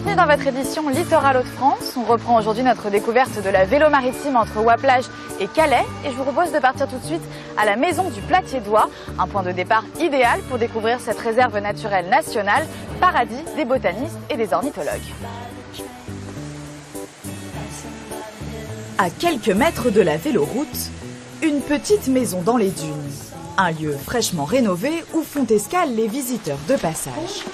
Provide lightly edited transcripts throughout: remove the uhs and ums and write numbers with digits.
Bienvenue dans votre édition Littoral Hauts-de-France. On reprend aujourd'hui notre découverte de la vélo maritime entre Ouaplage et Calais. Et je vous propose de partir tout de suite à la maison du Platier-Doigt, un point de départ idéal pour découvrir cette réserve naturelle nationale, paradis des botanistes et des ornithologues. À quelques mètres de la véloroute, une petite maison dans les dunes. Un lieu fraîchement rénové où font escale les visiteurs de passage.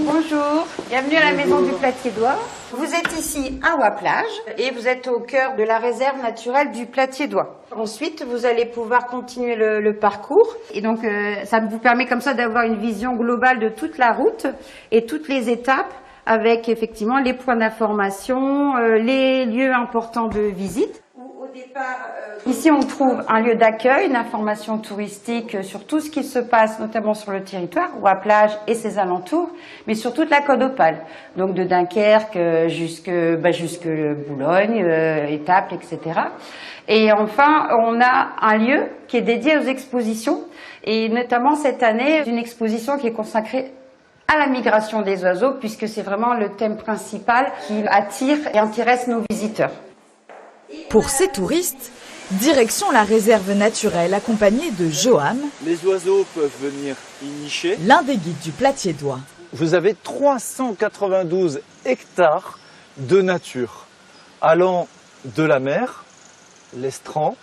Bonjour, bienvenue à la maison du Platier-Doigt. Vous êtes ici à Ouaplage et vous êtes au cœur de la réserve naturelle du Platier-Doigt. Ensuite, vous allez pouvoir continuer le parcours. Et donc, ça vous permet comme ça d'avoir une vision globale de toute la route et toutes les étapes avec effectivement les points d'information, les lieux importants de visite. Au départ, ici, on trouve un lieu d'accueil, une information touristique sur tout ce qui se passe, notamment sur le territoire, Ouaplage et ses alentours, mais sur toute la côte opale, donc de Dunkerque jusque Boulogne, Étaples, etc. Et enfin, on a un lieu qui est dédié aux expositions, et notamment cette année, une exposition qui est consacrée à la migration des oiseaux, puisque c'est vraiment le thème principal qui attire et intéresse nos visiteurs. Pour ces touristes, direction la réserve naturelle accompagnée de Johan. Les oiseaux peuvent venir y nicher. L'un des guides du Platier-Doigt. Vous avez 392 hectares de nature, allant de la mer, l'estran,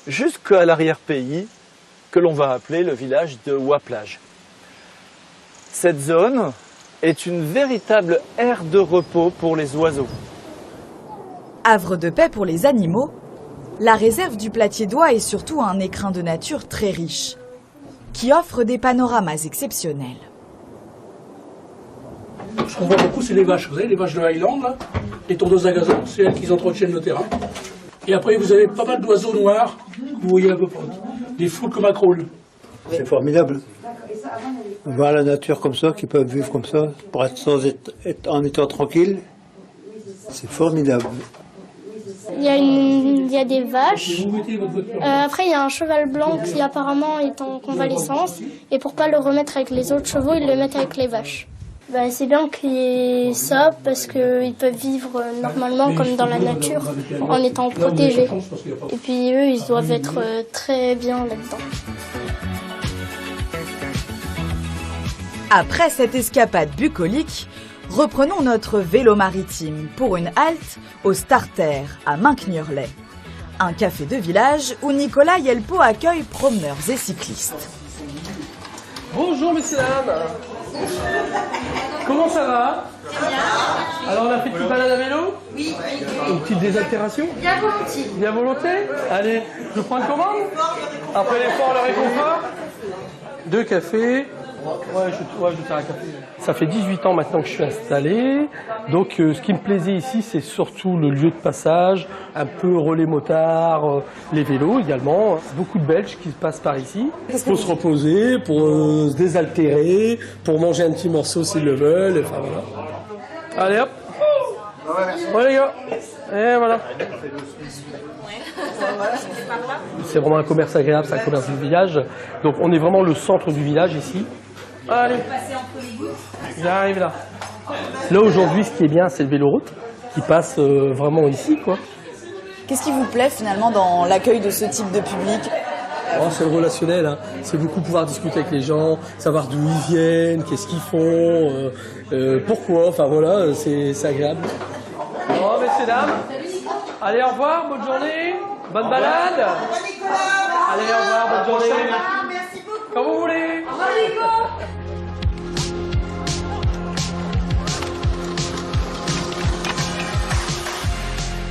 jusqu'à l'arrière-pays, que l'on va appeler le village de Ouaplage. Cette zone est une véritable aire de repos pour les oiseaux. Havre de paix pour les animaux, la réserve du Platier-Doigt est surtout un écrin de nature très riche, qui offre des panoramas exceptionnels. Ce qu'on voit beaucoup, c'est les vaches. Vous savez, les vaches de Highland, là, les tondeuses à gazon, c'est elles qui entretiennent le terrain. Et après, vous avez pas mal d'oiseaux noirs, que vous voyez un peu partout. Des foules comme macroles. C'est formidable. Voir la nature comme ça, qui peuvent vivre comme ça, pour être en étant tranquille, c'est formidable. Il y a des vaches. Après, il y a un cheval blanc qui apparemment est en convalescence. Et pour pas le remettre avec les autres chevaux, ils le mettent avec les vaches. C'est bien qu'il y ait ça parce qu'ils peuvent vivre normalement comme dans la nature en étant protégés. Et puis eux, ils doivent être très bien là-dedans. Après cette escapade bucolique, reprenons notre vélo maritime pour une halte au Starter à Mincgnurlet. Un café de village où Nicolas Yelpo accueille promeneurs et cyclistes. Bonjour, messieurs, dames. Comment ça va? Bien. Alors, on a fait une petite balade à vélo? Oui. Une petite désaltération? Bien volontiers. Bien volontiers? Allez, je prends une commande? Après l'effort, le réconfort? 2 cafés. Ouais, je vais faire un café. Ça fait 18 ans maintenant que je suis installé. Donc, ce qui me plaisait ici, c'est surtout le lieu de passage, un peu relais motard, les vélos également. Beaucoup de Belges qui passent par ici. Pour se reposer, pour se désaltérer, pour manger un petit morceau s'ils le veulent. Enfin, voilà. Allez hop. Ouais, les gars. Et voilà. C'est vraiment un commerce agréable, c'est un commerce du village. Donc, on est vraiment le centre du village ici. Allez, j'arrive là. Là aujourd'hui, ce qui est bien, c'est le véloroute qui passe vraiment ici, quoi. Qu'est-ce qui vous plaît finalement dans l'accueil de ce type de public? Oh, c'est le relationnel, hein. C'est beaucoup pouvoir discuter avec les gens, savoir d'où ils viennent, qu'est-ce qu'ils font, pourquoi, enfin voilà, c'est agréable. Bon, messieurs, dames, allez, au revoir, bonne journée, bonne balade. Allez, au revoir, bonne journée. Merci beaucoup. Quand vous voulez. Au revoir, Nico.